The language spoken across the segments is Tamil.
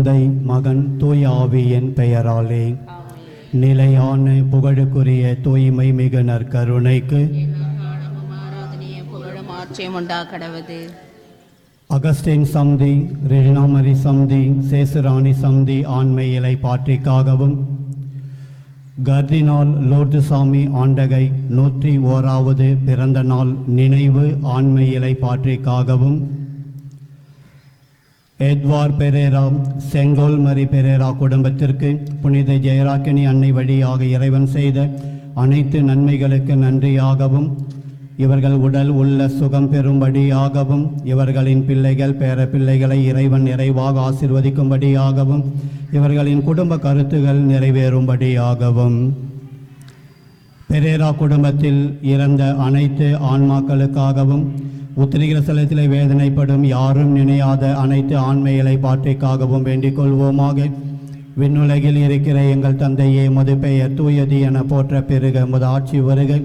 தந்தை மகன் தூய ஆவியின் பெயராலே. நிலையான புகழுக்குரிய தூய்மை மிகு நற்கருணைக்கு கடவுது. அகஸ்டின் சந்தி, ரெஜினாமரி சந்தி, சேசுராணி சந்தி ஆண்மை இலை பாற்றிக்காகவும், கர்தினால் லோர்துசாமி ஆண்டகை 101வது பிறந்த நாள் நினைவு ஆண்மை இலை பாற்றிக்காகவும், எட்வார் பெரேரா, செங்கோல்மரி பெரேரா குடும்பத்திற்கு புனித ஜெயராக்கினி அன்னை வழியாக இறைவன் செய்த அனைத்து நன்மைகளுக்கு நன்றியாகவும், இவர்கள் உடல் உள்ள சுகம் பெறும்படியாகவும், இவர்களின் பிள்ளைகள் பேர பிள்ளைகளை இறைவன் நிறைவாக ஆசீர்வதிக்கும்படியாகவும், இவர்களின் குடும்ப கருத்துகள் நிறைவேறும்படியாகவும், பெரேரா குடும்பத்தில் இறந்த அனைத்து ஆன்மாக்களுக்காகவும், உத்திரிகிற ஸ்தலத்திலே வேதனைப்படும் யாரும் நினையாத அனைத்து ஆண்மைகளை பாற்றிக்காகவும் வேண்டிக் கொள்வோமாக. விண்ணுலகில் இருக்கிற எங்கள் தந்தையே, உமது பெயர் தூயது என போற்ற பெருக, உமது ஆட்சி வருக,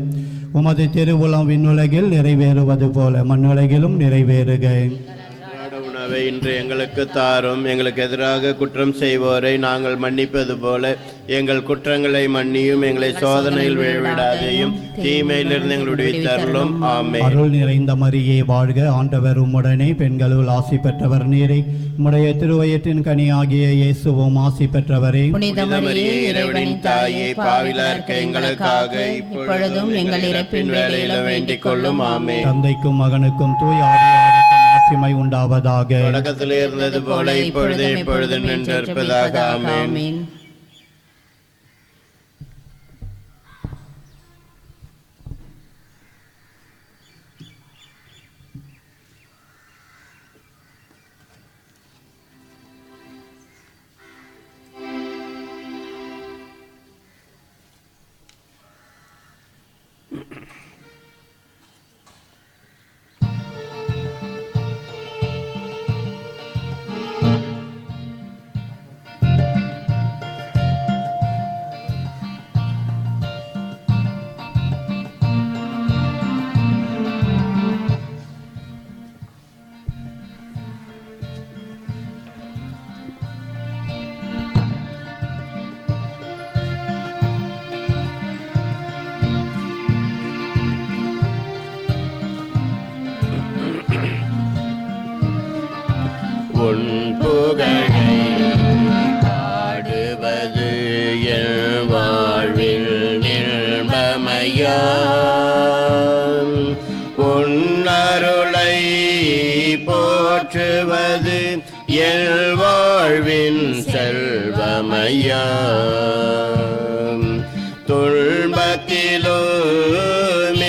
உமது திருவுளம் விண்ணுலகில் நிறைவேறுவது போல மண்ணுலகிலும் நிறைவேறுக. உணவை இன்று எங்களுக்கு தாரும். எங்களுக்கு எதிராக குற்றம் செய்வோரை நாங்கள் மன்னிப்பது போல எங்கள் குற்றங்களை மன்னியும். எங்களை சோதனையில் விழவிடாதையும் தீமையிலிருந்து எங்களுடைய தருளும். ஆமென். அருள் நிறைந்த மரியே வாழ்க, ஆண்டவர் உம்முடனே, பெண்களுள் ஆசி பெற்றவர் நீரே, உம்முடைய திருவயிற்றின் கனியாகிய இயேசுவும் ஆசி பெற்றவரே. புனித மரியே, இறைவனின் தாயே, பாவிலார்க்க எங்களுக்காக இப்பொழுதும் எங்கள் இறப்பின் வேளையிலும் வேண்டிக் கொள்ளும். ஆமென். தந்தைக்கும் மகனுக்கும் தூய ஆவியாருக்கும் ஆட்சிமை உண்டாவதாக. தொடக்கத்தில் இருந்தது போல இப்பொழுது எப்பொழுதும் நின்றிருப்பதாக. ஆமென். உன் புகழை பாடுவது என் வாழ்வில் நிர்மமையாம். உன் அருளை போற்றுவது என் வாழ்வின் செல்வமையாம். துன்பத்திலும்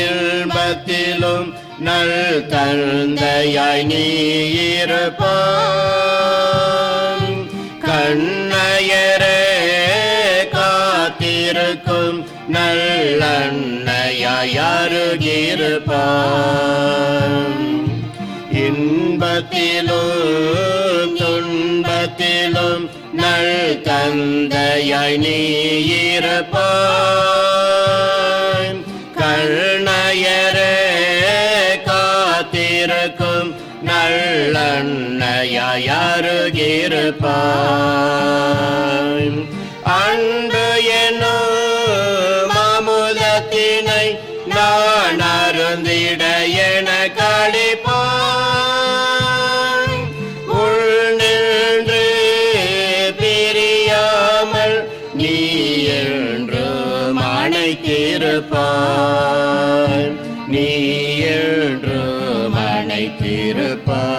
இன்பத்திலும் நல் தந்தையாய் நீ இருப்பாய். கண்ணயரே காத்திருக்கும் நல்லன்னையாய் அருகிருப்பாய். இன்பத்திலும் துன்பத்திலும் நல் தந்தையாய் நீ இருப்பாய். கண்ணயரே காத்திருக்கும் நல்லன்னையாய் அருகிருப்பாய். அன்பு என்னும் அமுதத்தினை நான் அருந்திட என களிப்பாய். உள் நின்று பிரியாமல் நீ என்றும் அணைத்திருப்பாய். நீ என்றும் அணைத்திருப்பாய்.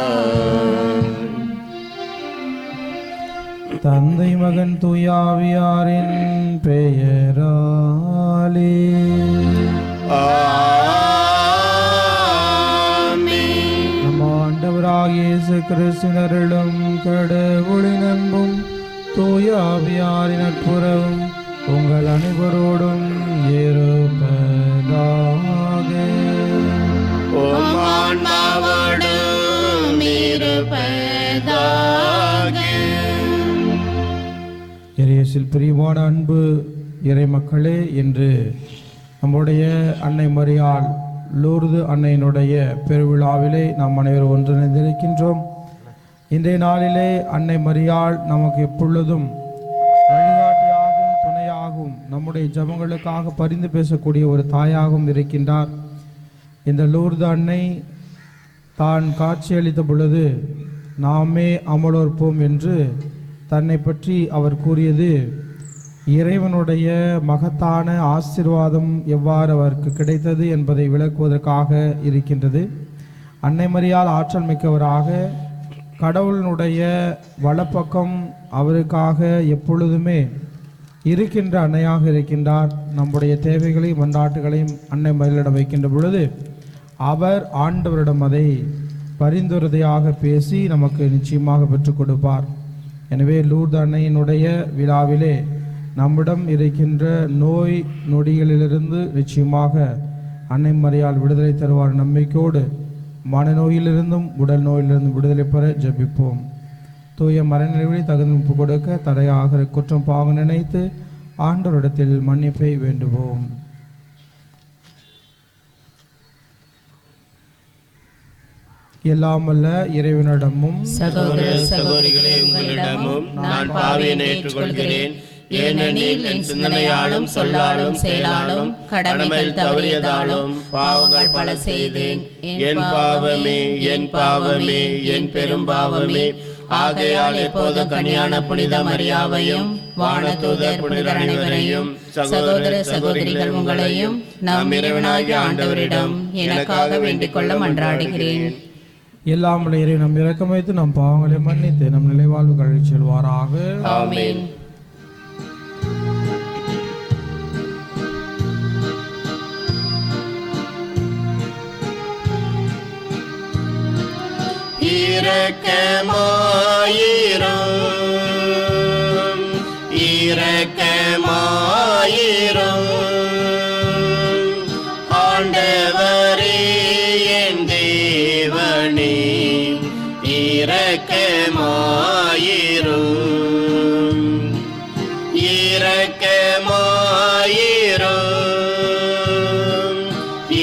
தந்தை மகன் தூயாவியாரின் பெயராலே ஆமென். நம் ஆண்டவராகிய இயேசு கிறிஸ்துவினருளும் கடவுளின் அன்பும் தூயாவியாரின் நட்புறவும் உங்கள் அனைவரோடும் இருப்பதாக. உம் ஆன்மாவோடும் இருப்பதாக. இயேசுவில் பிரியமான அன்பு இறை மக்களே, இன்று நம்முடைய அன்னை மரியாள் லூர்து அன்னையினுடைய பெருவிழாவிலே நாம் அனைவரும் ஒன்றிணைந்திருக்கின்றோம். இன்றைய நாளிலே அன்னை மரியாள் நமக்கு எப்பொழுதும் வழிகாட்டியாகவும் துணையாகவும் நம்முடைய ஜெபங்களுக்காக பரிந்து பேசக்கூடிய ஒரு தாயாகவும் இருக்கின்றார். இந்த லூர்து அன்னை தான் காட்சியளித்த பொழுது நாமே அமலோற்போம் என்று தன்னை பற்றி அவர் கூறியது இறைவனுடைய மகத்தான ஆசீர்வாதம் எவ்வாறு அவருக்கு கிடைத்தது என்பதை விளக்குவதற்காக இருக்கின்றது. அன்னை மரியாள் ஆற்றல் மிக்கவராக கடவுளினுடைய வலப்பக்கம் அவருக்காக எப்பொழுதுமே இருக்கின்ற அன்னையாக இருக்கின்றார். நம்முடைய தேவைகளையும் மன்றாட்டுகளையும் அன்னை மரியாளிடம் வைக்கின்ற பொழுது அவர் ஆண்டவரிடம் அதை பரிந்துரையாக பேசி நமக்கு நிச்சயமாக பெற்றுக் கொடுப்பார். எனவே லூர்து அன்னையினுடைய விழாவிலே நம்மிடம் இருக்கின்ற நோய் நொடிகளிலிருந்து நிச்சயமாக அன்னை மரியாள் விடுதலை தருவார் நம்பிக்கையோடு மனநோயிலிருந்தும் உடல் நோயிலிருந்தும் விடுதலை பெற ஜெபிப்போம். தூய மரநிலையை தகுதி கொடுக்க தடையாக குற்றம் பாவம் நினைத்து ஆண்டவரிடத்தில் மன்னிப்பை வேண்டுவோம். எல்லாமல்ல இறைவனிடமும் சகோதர சகோதரிகளே உங்களிடமும் நான் பாவியை ஏற்றுக்கொள்கிறேன். ஏனெனில் என் சிந்தனையாலும் சொல்லாலும் செயலாலும் கடமைகள் தவறியதாலும் பாவங்கள் பல செய்தேன். என் பாவமே என் பாவமே என் பெரும் பாவமே. ஆகையால் எப்போதும் கன்னியான புனித மரியாவையும் வானதூதர் புனிதர் அனைவரையும் சகோதர சகோதரிகள் உங்களையும் நம் இறைவனாகிய ஆண்டவரிடம் எனக்காக வேண்டிக் கொள்ள மன்றாடுகிறேன். எல்லாம் இறை நம் இரக்கம் வைத்து நம் பாவங்களை மன்னித்து நம் நிலைவாழ்வு கழிச் செல்வாராக. ஆமென். இரக்கமாயிரும் இரக்கமாயிரும் ஆண்டவரே என் தேவனே இரக்கமாயிரும் இரக்கமாயிரும்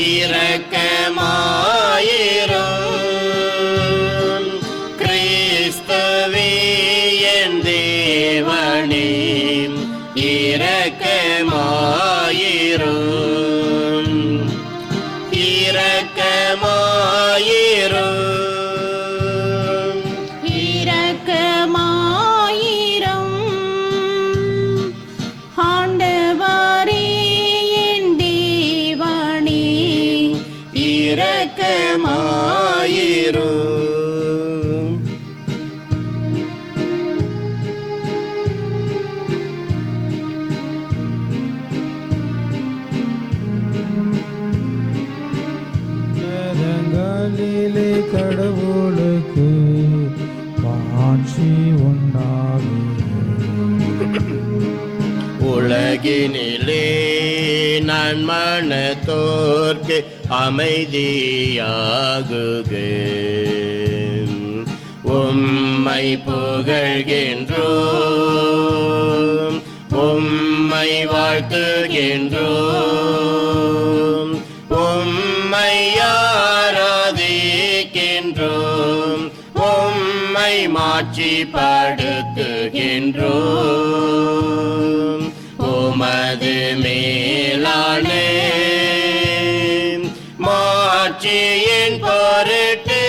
இரக்கமாயிரும் கிறிஸ்துவே என் தேவனே இரக்கமாயிரும் இரக்கமாயிரும் இரக்கமாயிரும் ஆண்டவரே என் தேவனே இரக்கமாயிரும் ஜனங்களிலே கடவுளுக்கு மாட்சி உண்டாகும். உலகினிலே நான் மனத்தோர்க்கு அமைதியாகுக. உம்மை புகழ்கின்றோம் உம்மை வாழ்த்துகின்றோம் உம்மை ஆராதிக்கின்றோம் உம்மை மாட்சிப்படுத்துகின்றோம். உமது மேலான மாட்சியின் பொருட்டு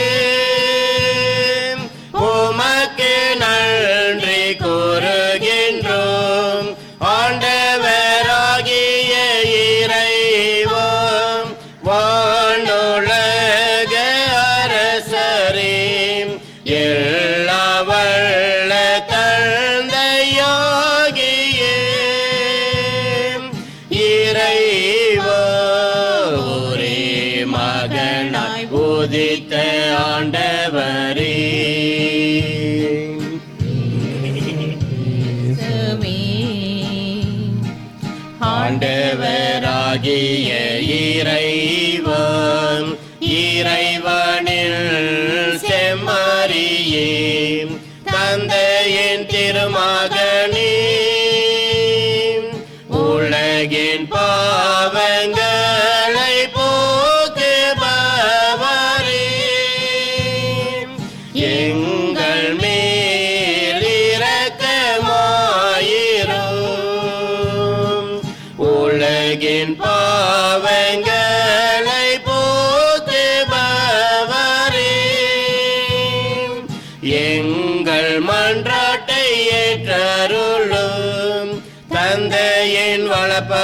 உமக்கு நன்றி கூறுகின்றோம். ஆண்டவராகிய இறைவா வானுலக அரசரே எல்லா வல்ல தந்தையாகிய இறைவா ஒரே மகனாய் உதித்த ஆண்டவரே ஆண்டவராகிய இறைவன் இறைவனில் செம்மறியே தந்தையின் திருமகனே உலகின் பாவங்களை போக்குபவரே எங்கள்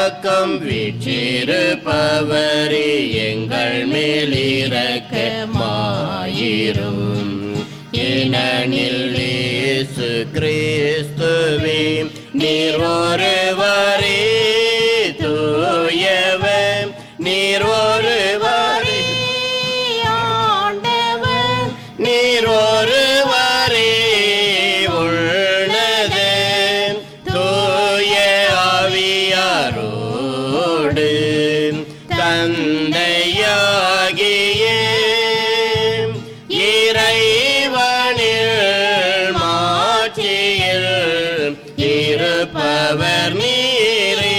இரக்கம் வீற்றிருப்பவரே எங்கள் மேல் இரக்கமாயிரும். ஏனெனில் இயேசு கிறிஸ்துவே நீர் ஒருவரே தூயவர், நீர் ஒருவரே ஆண்டவர், நீர் ஒருவரே உள்ளது தூய ஆவியாரோடு தந்தையாகிய இறைவனில் மாட்சியில் இருப்பவர் நீரே.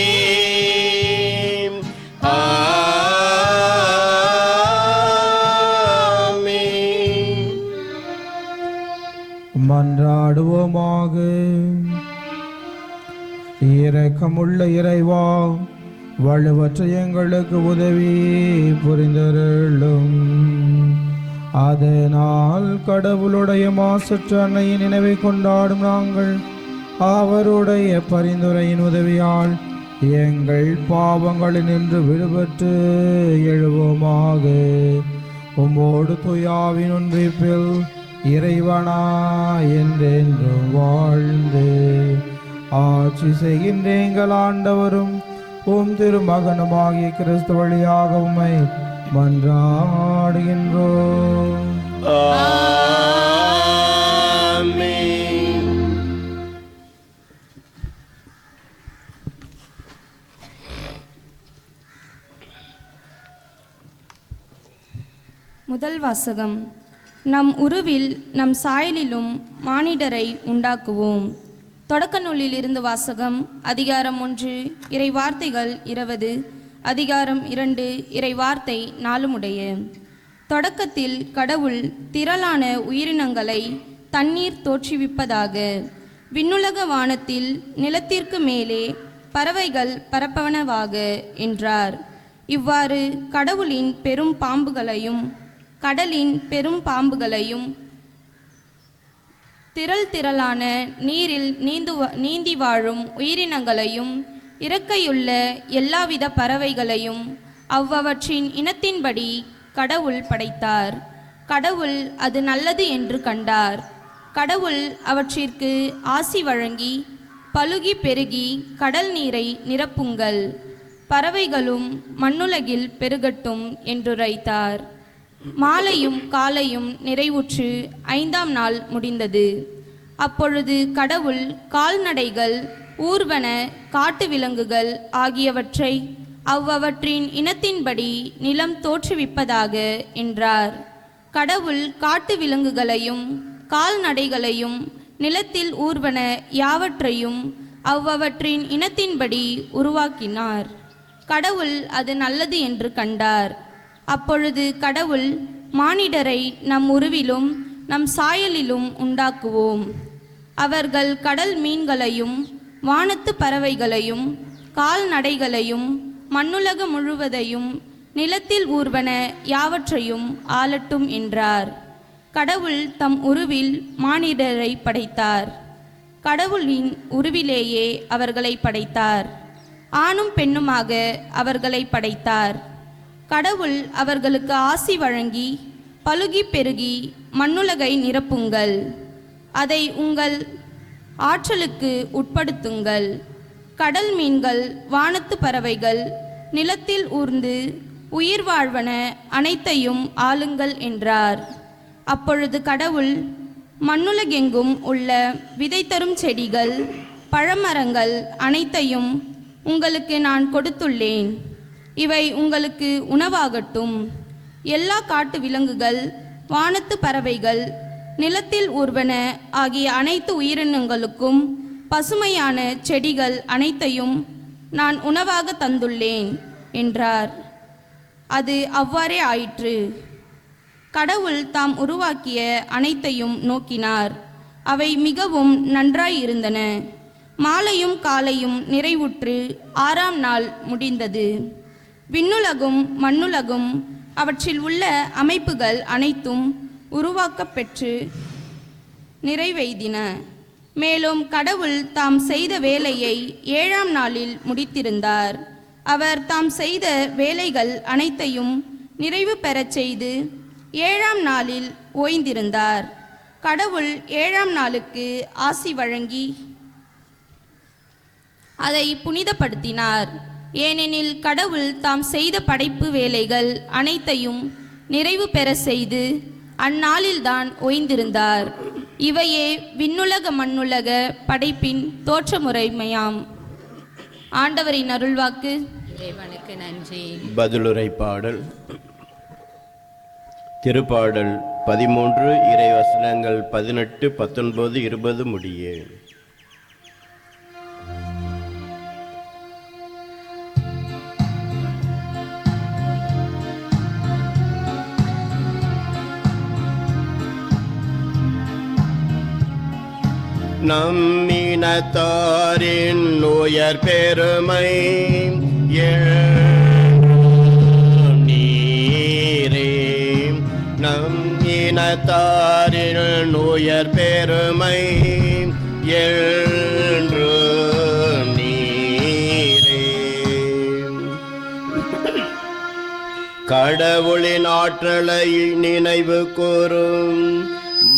ஆமென். மன்றாடுவோமாக. இரக்கமுள்ள இறைவா, வலுவற்ற எங்களுக்கு உதவி புரிந்தருளும். அதனால் கடவுளுடைய மாசற்ற அன்னையின் நினைவை கொண்டாடும் நாங்கள் அவருடைய பரிந்துரையின் உதவியால் எங்கள் பாவங்களில் நின்று விடுபட்டு எழுவோமாக. உம்மோடு தூயாவின் ஒன்றிப்பில் இறைவனா என்றென்றும் வாழ்ந்து ஆட்சி செய்கின்ற எங்கள் ஆண்டவரும் உம் திருமகனுமாகிய கிறிஸ்து வழியாக உம்மை மன்றாடுகின்றோம். ஆமென். முதல் வாசகம். நம் உருவில் நம் சாயலிலும் மானிடரை உண்டாக்குவோம். தொடக்க நூலில் இருந்து வாசகம். அதிகாரம் 1 இறை வார்த்தைகள் 20, அதிகாரம் 2 இறை வார்த்தை 4 உடைய. தொடக்கத்தில் கடவுள் திரளான உயிரினங்களை தண்ணீர் தோற்றுவிப்பதாக விண்ணுலக வானத்தில் நிலத்திற்கு மேலே பறவைகள் பரப்பவனவாக என்றார். இவ்வாறு கடவுளின் பெரும் பாம்புகளையும் கடலின் பெரும் பாம்புகளையும் திரளான நீரில் நீந்தி வாழும் உயிரினங்களையும் இறக்கையுள்ள எல்லாவித பறவைகளையும் அவ்வவற்றின் இனத்தின்படி கடவுள் படைத்தார். கடவுள் அது நல்லது என்று கண்டார். கடவுள் அவற்றிற்கு ஆசி வழங்கி, பலுகி பெருகி கடல் நீரை நிரப்புங்கள், பறவைகளும் மண்ணுலகில் பெருகட்டும் என்றுரைத்தார். மாலையும் காலையும் நிறைவுற்று 5ஆம் நாள் முடிந்தது. அப்பொழுது கடவுள் கால்நடைகள், ஊர்வன, காட்டு விலங்குகள் ஆகியவற்றை அவ்வவற்றின் இனத்தின்படி நிலம் தோற்றுவிப்பதாக என்றார். கடவுள் காட்டு விலங்குகளையும் கால்நடைகளையும் நிலத்தில் ஊர்வன யாவற்றையும் அவ்வவற்றின் இனத்தின்படி உருவாக்கினார். கடவுள் அது நல்லது என்று கண்டார். அப்பொழுது கடவுள், மானிடரை நம் உருவிலும் நம் சாயலிலும் உண்டாக்குவோம். அவர்கள் கடல் மீன்களையும் வானத்து பறவைகளையும் கால்நடைகளையும் மண்ணுலக முழுவதையும் நிலத்தில் ஊர்வன யாவற்றையும் ஆளட்டும் என்றார். கடவுள் தம் உருவில் மானிடரை படைத்தார். கடவுளின் உருவிலேயே அவர்களை படைத்தார். ஆணும் பெண்ணுமாக அவர்களை படைத்தார். கடவுள் அவர்களுக்கு ஆசி வழங்கி, பலுகி பெருகி மண்ணுலகை நிரப்புங்கள், அதை உங்கள் ஆற்றலுக்கு உட்படுத்துங்கள், கடல் மீன்கள் வானத்து பறவைகள் நிலத்தில் ஊர்ந்து உயிர் வாழ்வன அனைத்தையும் ஆளுங்கள் என்றார். அப்பொழுது கடவுள், மண்ணுலகெங்கும் உள்ள விதை தரும் செடிகள் பழமரங்கள் அனைத்தையும் உங்களுக்கு நான் கொடுத்துள்ளேன், இவை உங்களுக்கு உணவாகட்டும். எல்லா காட்டு விலங்குகள், வானத்து பறவைகள், நிலத்தில் ஊர்வன ஆகிய அனைத்து உயிரினங்களுக்கும் பசுமையான செடிகள் அனைத்தையும் நான் உணவாக தந்துள்ளேன் என்றார். அது அவ்வாறே ஆயிற்று. கடவுள் தாம் உருவாக்கிய அனைத்தையும் நோக்கினார். அவை மிகவும் நன்றாயிருந்தன. மாலையும் காலையும் நிறைவுற்று 6ஆம் நாள் முடிந்தது. விண்ணுலகும் மண்ணுலகும் அவற்றில் உள்ள அமைப்புகள் அனைத்தும் உருவாக்கப் பெற்று நிறைவெய்தின. மேலும் கடவுள் தாம் செய்த வேலையை 7ஆம் நாளில் முடித்திருந்தார். அவர் தாம் செய்த வேலைகள் அனைத்தையும் நிறைவு பெறச் செய்து 7ஆம் நாளில் ஓய்ந்திருந்தார். கடவுள் 7ஆம் நாளுக்கு ஆசி வழங்கி அதை புனிதப்படுத்தினார். ஏனெனில் கடவுள் தாம் செய்த படைப்பு வேலைகள் அனைத்தையும் நிறைவு பெற செய்து அந்நாளில்தான் ஓய்ந்திருந்தார். இவையே விண்ணுலக மண்ணுலக படைப்பின் தோற்றமுறைமையாம். ஆண்டவரின் அருள்வாக்கு. இறைவனுக்கு நன்றி. பதிலுரை பாடல். திருப்பாடல் 13 இறைவசனங்கள் 18, 19, 20 முடிய. நம்மினத்தாரின் உயர் பெருமை நீரே. நம் இனத்தாரின் உயர் பெருமை என்று நீரே. கடவுளின் ஆற்றலை நினைவு கூறும்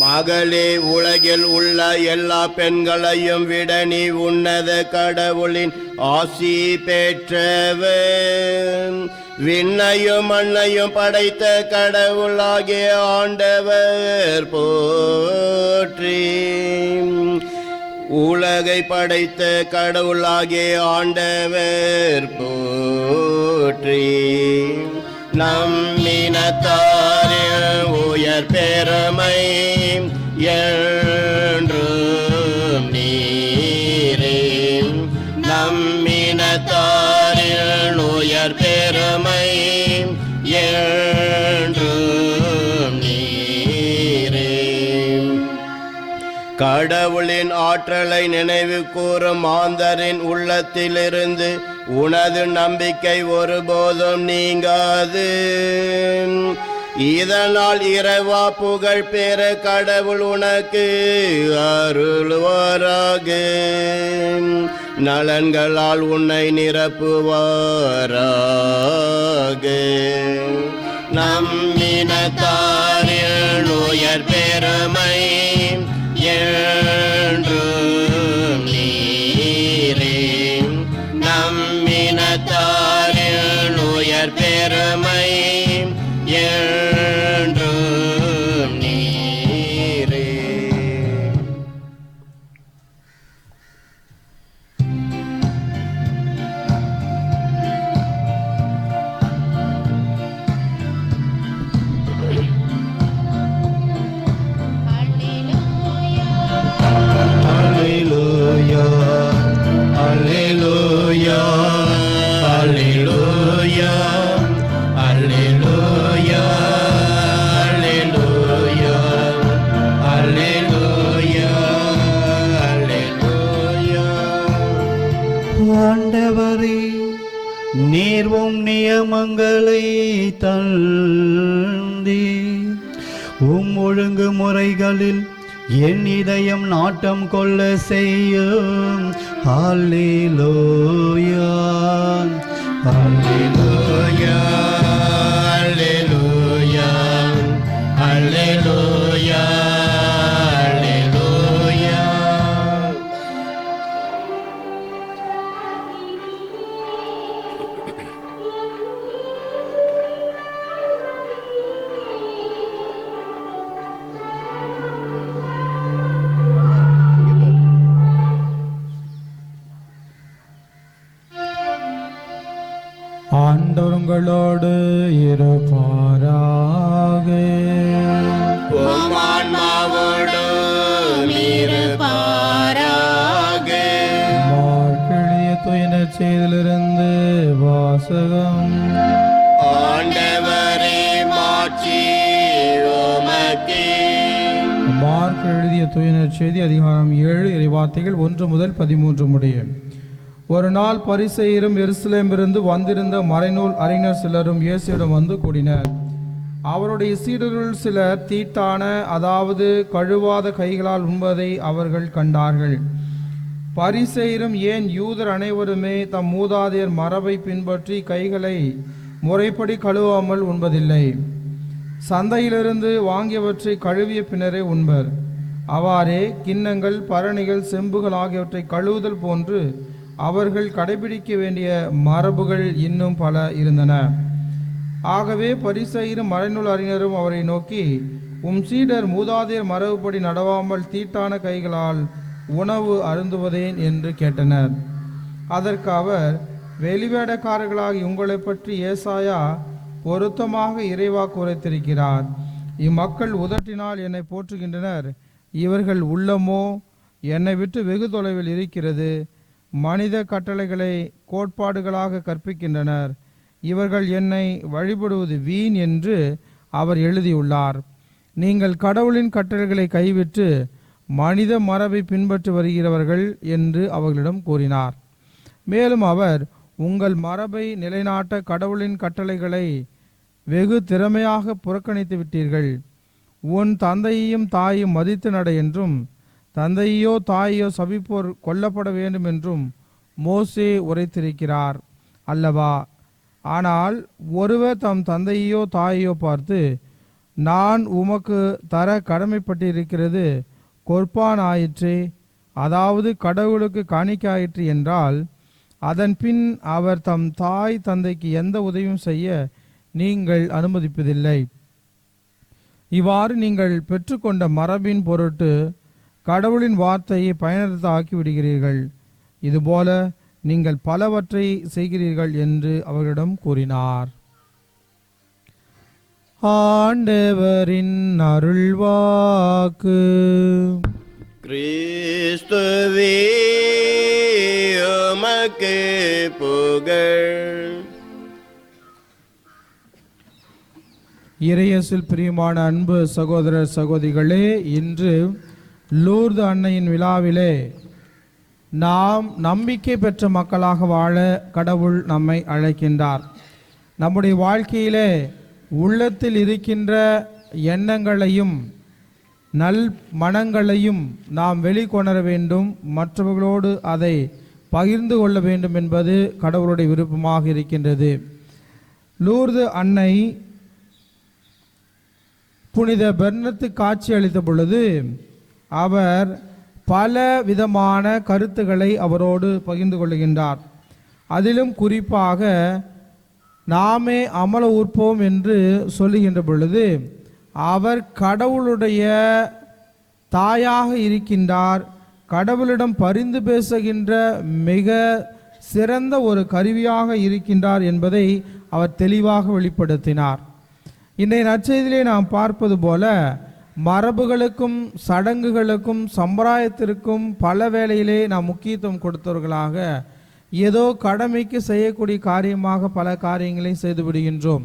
மகளே, உலகில் உள்ள எல்லா பெண்களையும் விட நீ உன்னத கடவுளின் ஆசி பெற்றவன். விண்ணையும் மண்ணையும் படைத்த கடவுளாகிய ஆண்டவர் போற்றி. உலகை படைத்த கடவுளாகிய ஆண்டவர் போற்றி. நம்மினத்தாரின் உயர் பெருமை என்றும் நீரே. நம்மினத்தாரின் உயர் பெருமை என்றும் நீரே. கடவுளின் ஆற்றலை நினைவு கூறும் மாந்தரின் உள்ளத்திலிருந்து உனது நம்பிக்கை ஒருபோதும் நீங்காது. இதனால் இறைவா புகழ் பெற கடவுள் உனக்கு அருள்வாராக. நலன்களால் உன்னை நிரப்புவாராக. நம்மினத்தாரின் உயர் பெருமை என்றும் நீரே. நம்மினத்தாரின் உயர் பெருமை என்றும் நீரே. அல்லேலூயா, அல்லேலூயா, அல்லேலூயா, அல்லேலூயா, அல்லேலூயா, அல்லேலூயா, அல்லேலூயா. ஆண்டவரே, நீர்வும் நியமங்களை தந்தி ஒழுங்குமுறைகளில் என் இதயம் நாட்டம் கொள்ள செய்யும். அல்லேலூயா, அல்லேலூயா, அல்லேலூயா, அல்லேலூயா, அல்லேலூயா. ஆண்டவர்களோடு இருப்பாராக. உம் ஆன்மாவோடும் இருப்பாராக. மார்கழிய துயனச் செய்திலிருந்து வாசகம். ஆண்டவரே, மாட்சி உமக்கே. மார்க் எழுதிய துயனச் செய்தி அதிகாரம் 7 இறைவார்த்தைகள் 1 முதல் 13 முடிய. ஒரு நாள் பரிசேயரும் எருசலேமிலிருந்து வந்திருந்த மறைநூல் அறிஞர் சிலரும் இயேசுவிடம் வந்து கூடினர். அவருடைய சீடர்கள் சிலர் தீட்டான, அதாவது கழுவாத கைகளால் உண்பதை அவர்கள் கண்டார்கள். பரிசேயரும் ஏன் யூதர் அனைவருமே தம் மூதாதையர் மரபை பின்பற்றி கைகளை முறைப்படி கழுவாமல் உண்பதில்லை? சந்தையிலிருந்து வாங்கியவற்றை கழுவிய பின்னரே உண்பர். அவ்வாறே கிண்ணங்கள், பரணிகள், செம்புகள் ஆகியவற்றை கழுவுதல் போன்று அவர்கள் கடைபிடிக்க வேண்டிய மரபுகள் இன்னும் பல இருந்தன. ஆகவே பரிசேயரும் மறைநூல் அறிஞரும் அவரை நோக்கி, உம் சீடர் மூதாதையர் மரபுப்படி நடவாமல் தீட்டான கைகளால் உணவு அருந்துவதேன் என்று கேட்டனர். அதற்கு அவர், வெளிவேடக்காரர்களாகி உங்களை பற்றி ஏசாயா பொருத்தமாக இறைவாக்கு உரைத்திருக்கிறார். இம்மக்கள் உதட்டினால் என்னை போற்றுகின்றனர், இவர்கள் உள்ளமோ என்னை விட்டு வெகு தொலைவில் இருக்கிறது. மனித கட்டளைகளை கோட்பாடுகளாக கற்பிக்கின்றனர். இவர்கள் என்னை வழிபடுவது வீண் என்று அவர் எழுதியுள்ளார். நீங்கள் கடவுளின் கட்டளைகளை கைவிட்டு மனித மரபை பின்பற்றி வருகிறவர்கள் என்று அவர்களிடம் கூறினார். மேலும் அவர், உங்கள் மரபை நிலைநாட்ட கடவுளின் கட்டளைகளை வெகு திறமையாக புறக்கணித்து விட்டீர்கள். உன் தந்தையையும் தாயையும் மதித்து நட என்றும், தந்தையோ தாயையோ சபிப்போர் கொல்லப்பட வேண்டும் என்றும் மோசே உரைத்திருக்கிறார் அல்லவா? ஆனால் ஒருவர் தம் தந்தையோ தாயையோ பார்த்து, நான் உமக்கு தர கடமைப்பட்டிருக்கிறது கொர்பான் ஆயிற்று, அதாவது கடவுளுக்கு காணிக்கையாயிற்று என்றால், அதன் பின் அவர் தம் தாய் தந்தைக்கு எந்த உதவியும் செய்ய நீங்கள் அனுமதிப்பதில்லை. இவ்வாறு நீங்கள் பெற்றுக்கொண்ட மரபின் பொருட்டு கடவுளின் வார்த்தையை பயனற்ற ஆக்கி விடுகிறீர்கள். இதுபோல நீங்கள் பலவற்றை செய்கிறீர்கள் என்று அவர்களிடம் கூறினார். ஆண்டவரின் அருள்வாக்கு. கிறிஸ்துவே உமக்கு புகழ். இறையேசுவில் பிரியமான அன்பு சகோதர சகோதரிகளே, இன்று லூர்து அன்னையின் விழாவிலே நாம் நம்பிக்கை பெற்ற மக்களாக வாழ கடவுள் நம்மை அழைக்கின்றார். நம்முடைய வாழ்க்கையிலே உள்ளத்தில் இருக்கின்ற எண்ணங்களையும் நல் மனங்களையும் நாம் வெளிக்கொணர வேண்டும், மற்றவர்களோடு அதை பகிர்ந்து கொள்ள வேண்டும் என்பது கடவுளுடைய விருப்பமாக இருக்கின்றது. லூர்து அன்னை புனித பெர்னத்து காட்சி அளித்த பொழுது அவர் பல விதமான கருத்துக்களை அவரோடு பகிர்ந்து கொள்கின்றார். அதிலும் குறிப்பாக நாமே அமல உற்போம் என்று சொல்லுகின்ற பொழுது அவர் கடவுளுடைய தாயாக இருக்கின்றார், கடவுளிடம் பரிந்து பேசுகின்ற மிக சிறந்த ஒரு கருவியாக இருக்கின்றார் என்பதை அவர் தெளிவாக வெளிப்படுத்தினார். இன்றைய நற்செய்தியிலே நாம் பார்ப்பது போல மரபுகளுக்கும் சடங்குகளுக்கும் சம்பிரதாயத்திற்கும் பல வேளையிலே நாம் முக்கியத்துவம் கொடுத்தவர்களாக ஏதோ கடமைக்கு செய்யக்கூடிய காரியமாக பல காரியங்களை செய்து விடுகின்றோம்.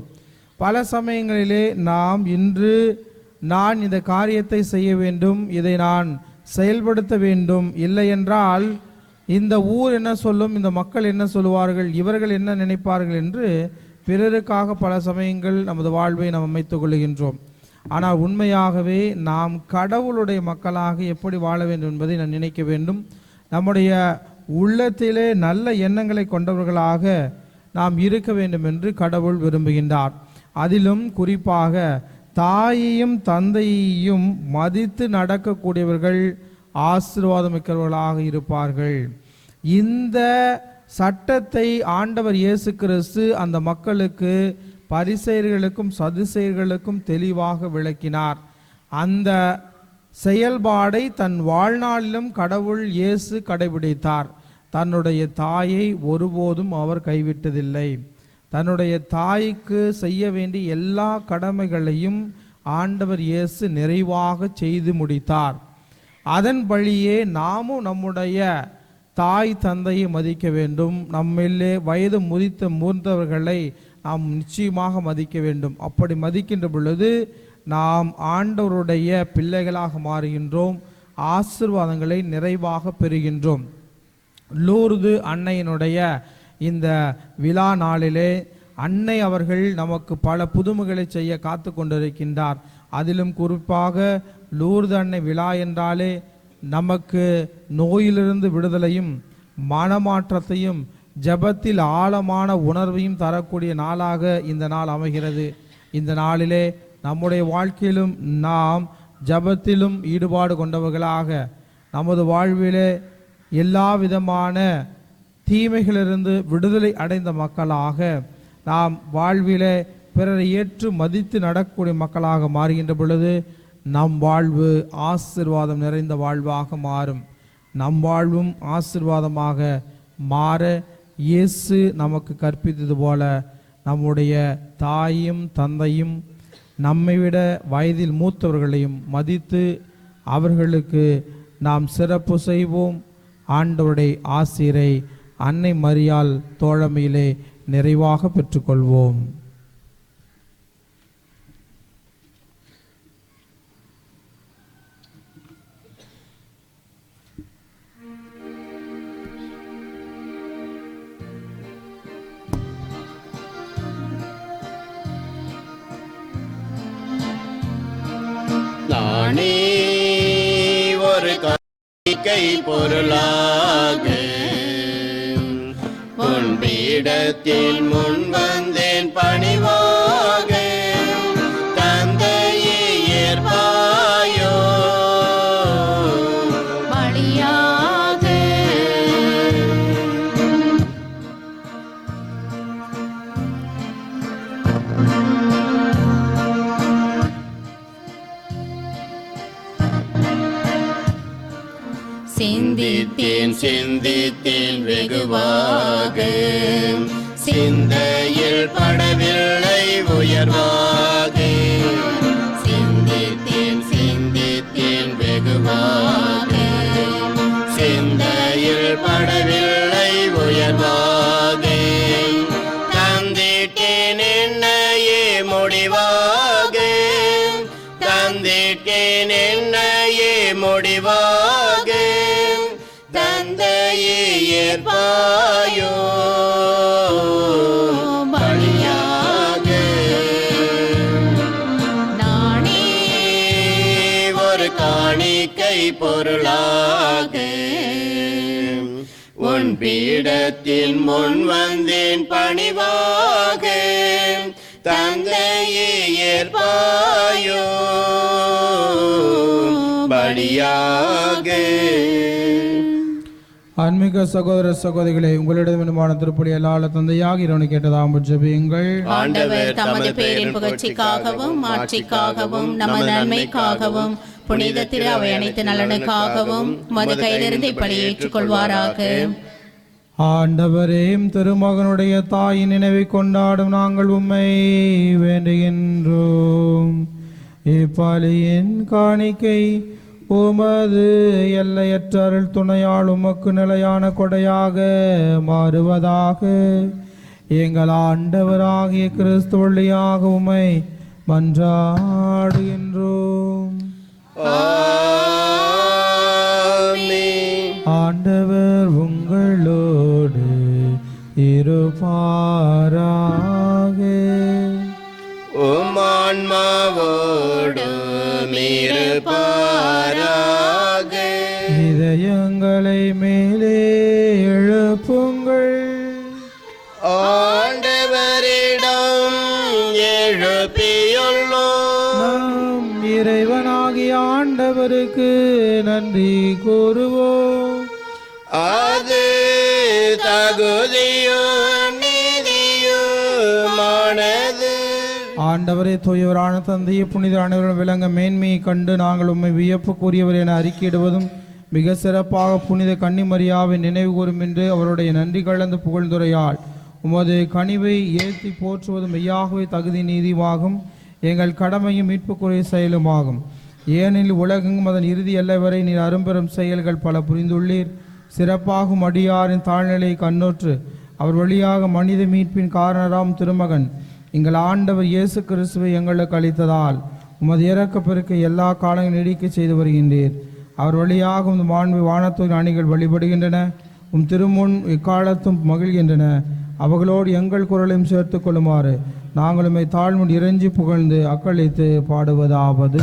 பல சமயங்களிலே நாம் இன்று நான் இந்த காரியத்தை செய்ய வேண்டும், இதை நான் செயல்படுத்த வேண்டும், இல்லை என்றால் இந்த ஊர் என்ன சொல்லும், இந்த மக்கள் என்ன சொல்லுவார்கள், இவர்கள் என்ன நினைப்பார்கள் என்று பிறருக்காக பல சமயங்கள் நமது வாழ்வை நாம் அமைத்துக் கொள்கின்றோம். ஆனால் உண்மையாகவே நாம் கடவுளுடைய மக்களாக எப்படி வாழ வேண்டும் என்பதை நான் நினைக்க வேண்டும். நம்முடைய உள்ளத்திலே நல்ல எண்ணங்களை கொண்டவர்களாக நாம் இருக்க வேண்டும் என்று கடவுள் விரும்புகின்றார். அதிலும் குறிப்பாக தாயையும் தந்தையையும் மதித்து நடக்கக்கூடியவர்கள் ஆசீர்வாதமிக்கவர்களாக இருப்பார்கள். இந்த சட்டத்தை ஆண்டவர் இயேசு கிறிஸ்து அந்த மக்களுக்கு, பரிசேயர்களுக்கும் சதுசேயர்களுக்கும் தெளிவாக விளக்கினார். அந்த செயல்பாடை தன் வாழ்நாளிலும் கடவுள் இயேசு கடைபிடித்தார். தன்னுடைய தாயை ஒருபோதும் அவர் கைவிட்டதில்லை. தன்னுடைய தாய்க்கு செய்ய வேண்டிய எல்லா கடமைகளையும் ஆண்டவர் இயேசு நிறைவாக செய்து முடித்தார். அதன் வழியே நாமும் நம்முடைய தாய் தந்தையை மதிக்க வேண்டும். நம்மிலே வயது மூர்ந்தவர்களை நாம் நிச்சயமாக மதிக்க வேண்டும். அப்படி மதிக்கின்ற பொழுது நாம் ஆண்டவருடைய பிள்ளைகளாக மாறுகின்றோம், ஆசீர்வாதங்களை நிறைவாக பெறுகின்றோம். லூர்து அன்னையினுடைய இந்த விழா நாளிலே அன்னை அவர்கள் நமக்கு பல புதுமைகளை செய்ய காத்து கொண்டிருக்கின்றார். அதிலும் குறிப்பாக லூர்து அன்னை விழா என்றாலே நமக்கு நோயிலிருந்து விடுதலையும் மனமாற்றத்தையும் ஜெபத்தில் ஆழமான உணர்வையும் தரக்கூடிய நாளாக இந்த நாள் அமைகிறது. இந்த நாளிலே நம்முடைய வாழ்க்கையிலும் நாம் ஜெபத்திலும் ஈடுபாடு கொண்டவர்களாக, நமது வாழ்விலே எல்லா விதமான தீமைகளிலிருந்து விடுதலை அடைந்த மக்களாக, நாம் வாழ்விலே பிறரை ஏற்று மதித்து நடக்கக்கூடிய மக்களாக மாறுகின்ற பொழுது நம் வாழ்வு ஆசீர்வாதம் நிறைந்த வாழ்வாக மாறும். நம் வாழ்வும் ஆசீர்வாதமாக மாற இயேசு நமக்கு கற்பித்தது போல நம்முடைய தாயும் தந்தையும் நம்மை விட வயதில் மூத்தவர்களையும் மதித்து அவர்களுக்கு நாம் சிறப்பு செய்வோம். ஆண்டவருடைய ஆசீரை அன்னை மரியாள் தோழமையிலே நிறைவாக பெற்றுக்கொள்வோம். நானே ஒரு காணிக்கை பொருளாக உன் பீடத்தில் முன் வந்தேன் பணிவாக, தந்தையே ஏற்பாயோ பலியாக. சிந்தித்தேன் வெகுவாக, சிந்தையில் படவில்லை உயர்வாக. சிந்தித்தேன் வெகுவாக, சிந்தையில் படவில்லை உயர்வாக. தந்திட்டேன் என்னையே முடிவாக, தந்திட்டேன் என்னையே முடிவாக, தந்தையே ஏற்பாயோ பலியாக. நானே ஒரு காணிக்கை பொருளாக உன் பீடத்தின் முன் வந்தேன் பணிவாக, தந்தையே ஏற்பாயோ பலியாக. ஆன்மீக சகோதர சகோதரிகளே, உங்களிடமான திருப்படி எல்லா தந்தையாக இறைவனை கேட்டதாம் ஜெபியுங்கள். ஆண்டவர் தமது பேரின் புகழ்ச்சிக்காகவும் மாட்சிக்காகவும் நமது நன்மைக்காகவும் புனித திரு அவை அனைத்து நலனுக்காகவும் மது கையிலிருந்து இப்படி ஏற்றுக்கொள்வாராக. ஆண்டவரே, திருமகனுடைய தாயின் நினைவை கொண்டாடும் நாங்கள் உம்மை வேண்டுகின்றோம். இப்பலியின் காணிக்கை உமது எல்லையற்ற அருள் துணையால் உமக்கு நிலையான கொடையாக மாறுவதாக. எங்கள் ஆண்டவராகிய கிறிஸ்து வழியாக உம்மை மன்றாடுகின்றோம். ஆண்டவர் உங்களோடு இருப்பாராக. உம்மான்மாவோடும் இருப்பாராக. இதயங்களை மேலே எழுப்புங்கள். ஆண்டவரிடம் எழுப்பியுள்ளோம். நாம் இறைவனாகிய ஆண்டவருக்கு நன்றி கூறுவோம். அது தகுதியும் நீதியுமானது. ஆண்டவரே, தூயவரான தந்தையை புனித அனைவரும் விளங்க மேன்மையை கண்டு நாங்கள் உம்மை வியப்புக்குரியவர் என அறிக்கையிடுவதும் மிக சிறப்பாக புனித கன்னிமரியாவை நினைவு கூறும் என்று அவருடைய நன்றி கலந்து புகழ்ந்துரையால் உமது கனிவை ஏற்றி போற்றுவதும் மெய்யாகவே தகுதி நீதிவாகும், எங்கள் கடமையும் மீட்புக்குரிய செயலுமாகும். ஏனெனில் உலகெங்கும் அதன் இறுதி எல்லை வரை நீர் அரும்பெரும் செயல்கள் பல புரிந்துள்ளீர். சிறப்பாகும் அடியாரின் தாழ்நிலையை கண்ணோற்று அவர் வழியாக மனித மீட்பின் காரணராம் திருமகன் எங்கள் ஆண்டவர் இயேசு கிறிஸ்துவை எங்களுக்கு அளித்ததால் உமது இறக்க பெருக்கை எல்லா காலங்களும் நீடிக்க செய்து வருகின்றீர். அவர் வழியாக உம் மாண்பு வானத்தூர் அணிகள் வழிபடுகின்றன, உம் திருமுன் இக்காலத்தும் மகிழ்கின்றன. அவர்களோடு எங்கள் குரலையும் சேர்த்து கொள்ளுமாறு நாங்களுமே தாழ்முன் இறைஞ்சி புகழ்ந்து அக்களித்து பாடுவதாவது.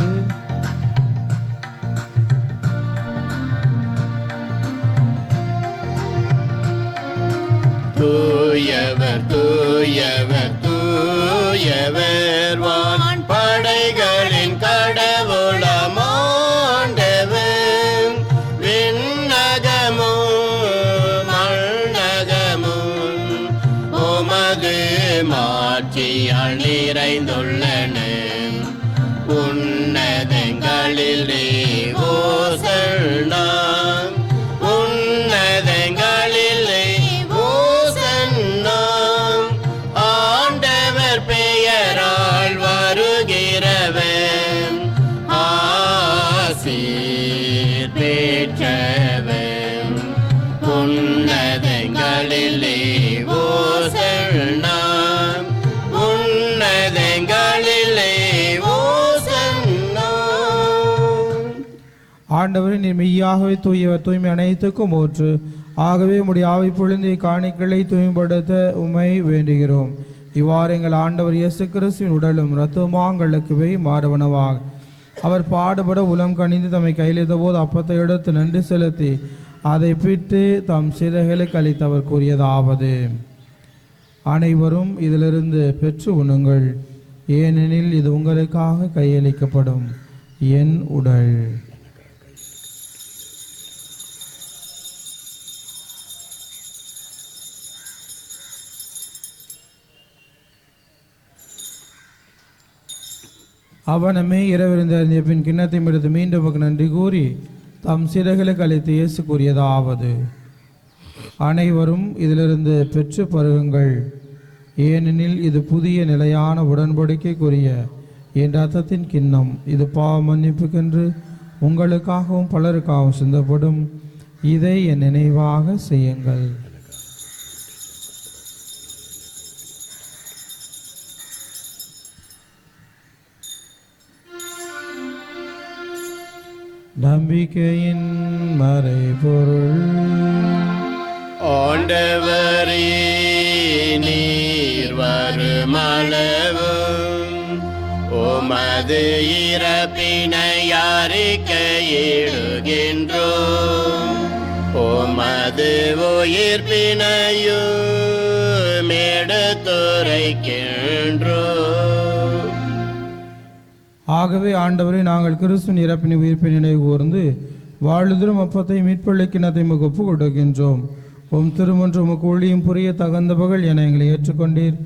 தூயவர் தூயவர் தூயவர் வான் படைகளின் கடவுளம் ஆண்டவர். விண்ணகமும் மண்ணகமும் உமது மாட்சியால் நிறைந்துள்ளன. உன்னதங்களிலே ஓசன்னா, உன்னதங்களிலே ஓசன்னா. ஆண்டவர் பெயரால் வருகிறவன் ஆசீர் பெற்றவன். உன்னதங்களிலே ஓசன்னா, உன்னதங்களிலே ஓசன்னா. ஆண்டவரே, நீர் மெய்யாகவே தூயவர், தூய்மை அனைத்துக்கும் ஊற்று. ஆகவே உம்முடைய ஆவி பொழிந்து காணிக்கைகளை தூய்மைப்படுத்த உம்மை வேண்டுகிறோம். இவ்வாறு எங்கள் ஆண்டவர் இயேசு கிறிஸ்துவின் உடலும் இரத்தமாங்களுக்கு மாறுவனவாக அவர் பாடுபட உலம் கணிந்து தம்மை கையிலிருந்த போது அப்பத்தை எடுத்து நன்றி செலுத்தி அதை பிட்டு தம் சிறைகளுக்கு அளித்தவர் கூறியதாவது: அனைவரும் இதிலிருந்து பெற்று உண்ணுங்கள், ஏனெனில் இது உங்களுக்காக கையளிக்கப்படும் என் உடல். அவனமே இரவிருந்த அறிந்த பின் கிண்ணத்தை எடுத்து மீண்டும் நன்றி கூறி தம் சிறைகளுக்கு அளித்து இயேசு கூறியதாவது: அனைவரும் இதிலிருந்து பெற்று பருகுங்கள், ஏனெனில் இது புதிய நிலையான உடன்படிக்கைக்குரிய என் இரத்தத்தின் கிண்ணம். இது பாவ மன்னிப்புக்கென்று உங்களுக்காகவும் பலருக்காகவும் சிந்தப்படும். இதை என் நினைவாக செய்யுங்கள். நம்பிக்கையின் மறைபொருள். ஆண்டவரே, நீர் வருமளவும் உமது இறப்பினை அறிக்கையிடுகின்றோம். உமது உயிர்ப்பினையும் எடுத்துரைக்கின்றோம். ஆகவே ஆண்டவரை, நாங்கள் கிறிஸ்துவின் இறப்பினை உயிர்ப்பை நினைவு கூர்ந்து வாழுதலும் அப்பத்தை மீட்புள்ள கிண்ணத்தை உமக்கு ஒப்புக் கொடுக்கின்றோம். உம் திருமன்று உமக்கு ஒளியும் புரிய தகுந்தவர்கள் என எங்களை ஏற்றுக்கொண்டீர்.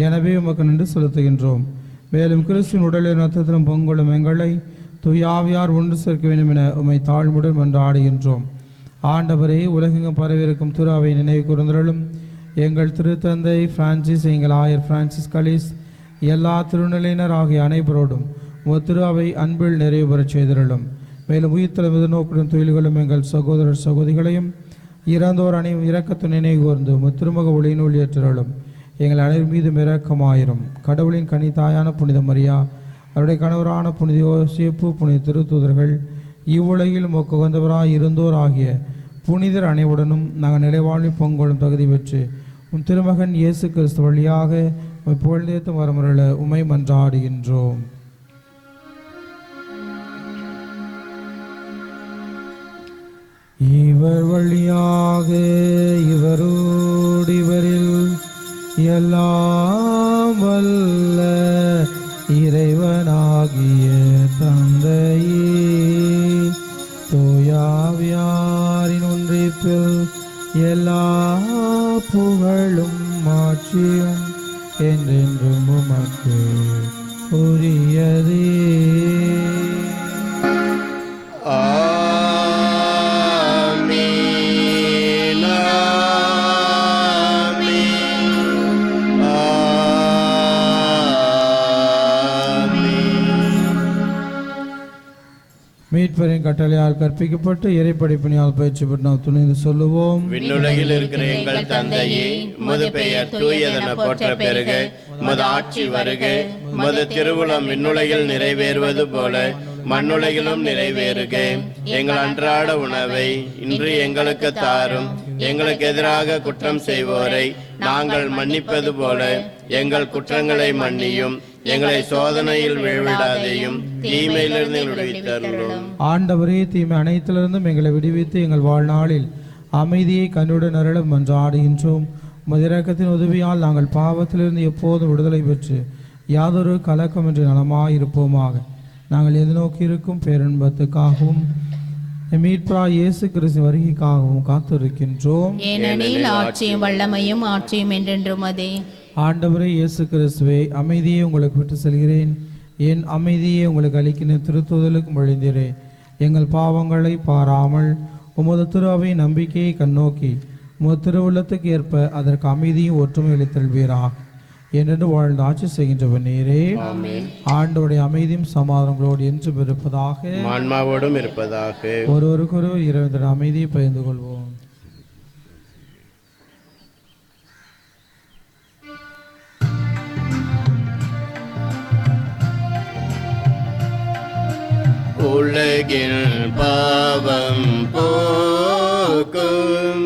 எனவே உமக்கு நன்றி செலுத்துகின்றோம். மேலும் கிறிஸ்துவின் உடலின் ரத்தத்திலும் பொங்கலும் எங்களை தூயாவியார் ஒன்று சேர்க்க வேண்டும் என உம்மை தாழ்வுடன் மன்றாடுகின்றோம். ஆண்டவரே, உலகெங்கும் பரவியிருக்கும் திரு அவை நினைவு கூர்ந்தருளும். எங்கள் திருத்தந்தை பிரான்சிஸ், எங்கள் ஆயர் பிரான்சிஸ் கலீஸ், எல்லா திருநிலையினர் ஆகிய அனைவரோடும் திரு அவை அன்பில் நிறைவு பெறச் செய்திருளும். மேலும் உயிர்த்தெழுவது நோக்குடன் தொழில்களும் எங்கள் சகோதரர் சகோதரிகளையும் இறந்தோர் அனைவரும் இரக்கத்து நினைவு கூர்ந்து திருமுக ஒளியினுள் ஏற்றருளும். எங்கள் அனைவர் மீதும் இரக்கமாயிரும். கடவுளின் கனிதாயான புனித மரியா, அவருடைய கணவரான புனித யோசேப்பு, புனித திருத்தூதர்கள், இவ்வுலகில் உமக்கு உகந்தவராய் இருந்தோர் ஆகிய புனிதர் அனைவருடனும் நாங்கள் நிலைவாழ்வில் பொங்கலும் தகுதி பெற்று உம் திருமகன் இயேசு கிறிஸ்து வழியாக உம்மை புகழ்ந்தேத்து வரமுறையில் உம்மை மன்றாடுகின்றோம். இவர் வழியாக இவரோடு இவரில் எல்லாம் வல்ல இறைவனாகிய தந்தையே, தூயாவியாரின் ஒன்றிப்பில் எல்லா புகழும் மாட்சியும் என்றென்றும் உமக்கு உரியதே. மீட்பரின் கட்டளையால் கற்பிக்கப்பட்டு இறைப்படைப்பினால் பயிற்சி பெற்று நாம் துணிந்து சொல்லுவோம்: விண்ணுலகில் இருக்கிற எங்கள் தந்தையே, உமது பெயர் தூயதென போற்ற பெருக, உமது ஆட்சி வருக, உமது திருவுளம் விண்ணுலகில் நிறைவேறுவது போல மண்ணுலகிலும் நிறைவேறுக. எங்கள் அன்றாட உணவை இன்று எங்களுக்கு தாரும். எங்களுக்கு எதிராக குற்றம் செய்வோரை நாங்கள் மன்னிப்பது போல எங்கள் குற்றங்களை மன்னியும். எங்களை சோதனையில் விழவிடாதேயும், தீமையிலிருந்து விடுவித்தருளும். ஆண்டவரே, தீமை அனைத்திலிருந்தும் எங்களை விடுவித்து எங்கள் வாழ்நாளில் அமைதியை கண்ணுடன் அருள மன்றாடுகின்றோம். மதிரக்கத்தின் உதவியால் நாங்கள் பாவத்திலிருந்து எப்போதும் விடுதலை பெற்று யாதொரு கலக்கமின்றி நலமாயிருப்போமாக. நாங்கள் எதிர்நோக்கி இருக்கும் பேரன்பத்துக்காகவும் மீட்பராய் இயேசு கிறிஸ்து வருகைக்காகவும் காத்திருக்கின்றோம். ஏனெனில் ஆட்சியும் வல்லமையும் ஆட்சியும் என்றென்றும் அதே. ஆண்டவரே இயேசு கிறிஸ்துவே, அமைதியை உங்களுக்கு விட்டு செல்கிறேன், என் அமைதியை உங்களுக்கு அளிக்கின்ற திருத்துதலுக்கு மொழிந்தீரே. எங்கள் பாவங்களை பாராமல் உமது திரு அவை நம்பிக்கையை கண்ணோக்கி உமது திருவுள்ளத்துக்கு ஏற்ப அதற்கு அமைதியும் ஒற்றுமை அளித்தல்வீராக. என்றென்று வாழ்ந்து ஆட்சி செய்கின்றவர் நீரே. ஆண்டவருடைய அமைதியும் சமாதானங்களோடு என்றும் இருப்பதாக, ஆன்மாவோடும் இருப்பதாக. ஒருவருக்கொருவர் இறைவனுடைய அமைதியை பகிர்ந்து கொள்வோம். உலகில் பாவம் போக்கும்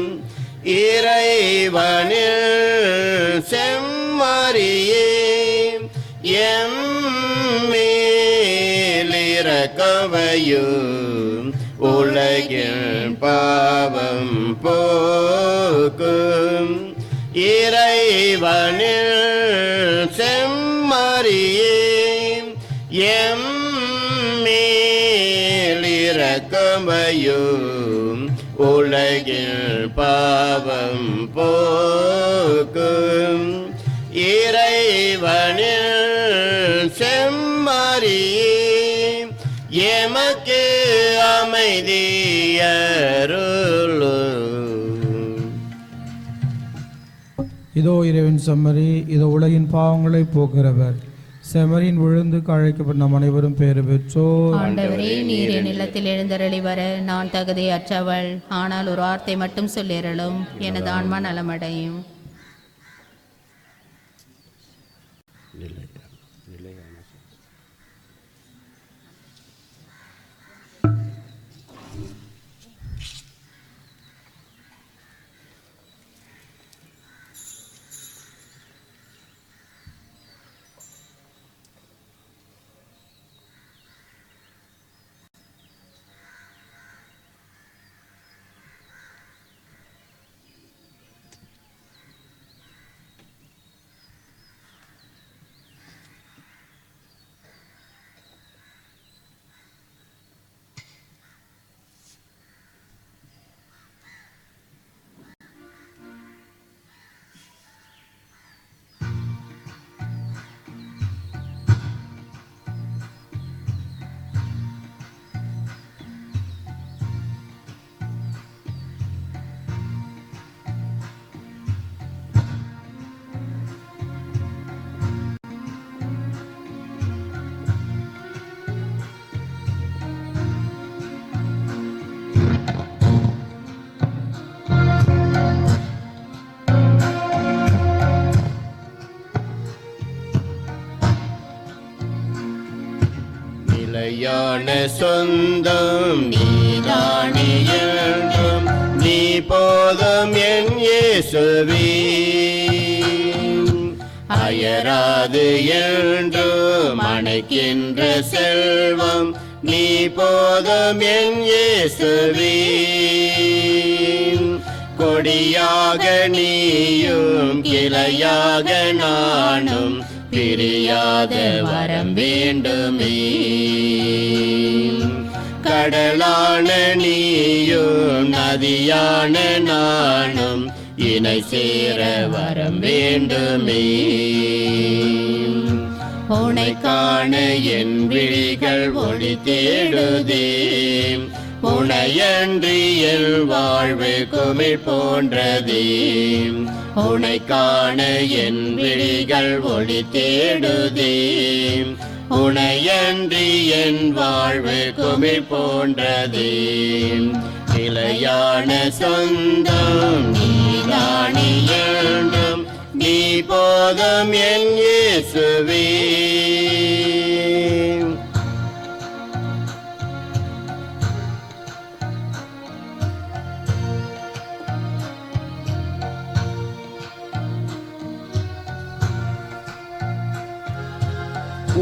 இறைவனில் செம்மறியே எம்மேலிரக்கவையும் உலகில் பாவம் போக்கும் இறைவனில் செம்மறியே எம்மேலிரக்கவையும் உலகில் பாவம் போக்கும் இறைவனில் செம்மறியே எமக்கு அமைதியருளும். இதோ இறைவன் செம்மறி, இதோ உலகின் பாவங்களை போக்குகிறவர். செமரின் விழுந்துக்கு அழைக்கப்பட்ட நம் அனைவரும் பேறு பெற்றோர். ஆண்டவரே, நீர் என் இல்லத்தில் எழுந்தருளி வர நான் தகுதியற்றவள். ஆனால் ஒரு வார்த்தை மட்டும் சொல்லிரலும், எனது ஆன்மா நலமடையும். நிலையான சொந்தம் நீதானே என்றும் நீ போதும் என் இயேசுவே. அயராது என்றும் அணைக்கின்ற செல்வம் நீ போதும் என் இயேசுவே. கொடியாக நீயும் கிளையாக நானும் பிரியாத வரம் வேண்டுமே. கடலான நீயும் நதியான நானும் இணை சேர வரம் வேண்டுமே. உனை காண என் விழிகள் ஒளி தேடுதே. உனையன்றி என் வாழ்வு குமிழ் போன்றதே. உனை காண என் விழிகள் ஒளி தேடுதே. உனையன்றி என் வாழ்வு குமிழ் போன்றதே. நிலையான சொந்தம் நீதானே என்றும் நீ போதும் என் இயேசுவே.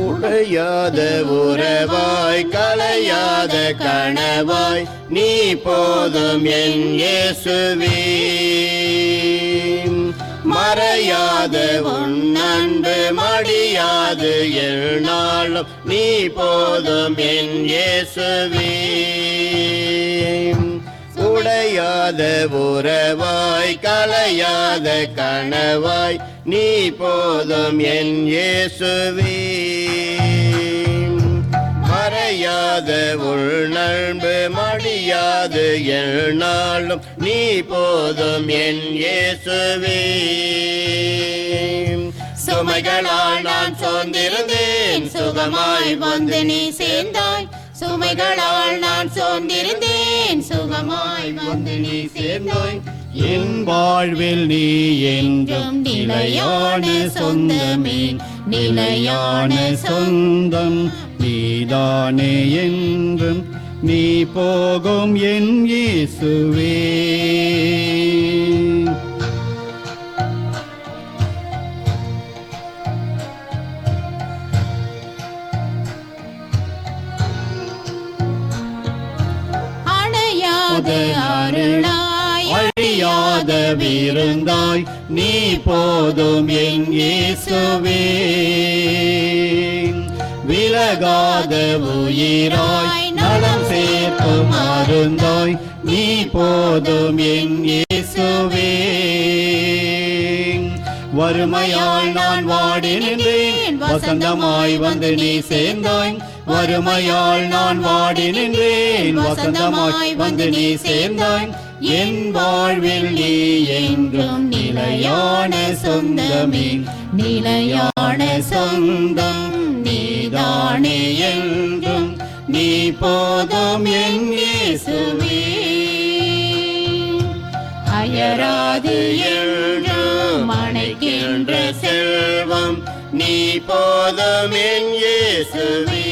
உடையாத உறவாய் கலையாத கனவாய் நீ போதும் என் இயேசுவே. மறையாத உன் அன்பு மடியாது எந்நாளும் நீ போதும் என் இயேசுவே. உடையாத உறவாய் கலையாத கனவாய் நீ போதும் என் இயேசுவே. மறையாத உள் அன்பு மடியாது எந்நாளும் நீ போதும் என் இயேசுவே. சுமைகளால் நான் சோர்ந்திருந்தேன் சுகமாய் வந்து நீ சேர்ந்தாய். சுமைகளால் நான் சோர்ந்திருந்தேன் சுகமாய் வந்து நீ சேர்ந்தாய். என் வாழ்வில் நீ என்றும் நிலையான சொந்தமே, நிலையான சொந்தம் நீதானே என்றும் நீ போகும் என் இயேசுவே. அணையாத அருளாய் அழியாத விருந்தாய் நீ போதும் என் இயேசுவே. விலகாத உயிராய் நலம் சேர்க்கும் அருந்தாய் நீ போதும் என் இயேசுவே. வறுமையால் நான் வாடி நின்றேன் வசந்தமாய் வந்து நீ சேர்ந்தாய். வறுமையால் நான் வாடி நின்றேன் வசந்தமாய் வந்து நீ சேர்ந்தாய். என் வாழ்வில் நீ என்றும் நிலையான சொந்தமே, நிலையான சொந்தம் நீதானே என்றும் நீ போதும் என் இயேசுவே. அயராது என்றும் அணைக்கின்ற செல்வம் நீ போதும் என் இயேசுவே.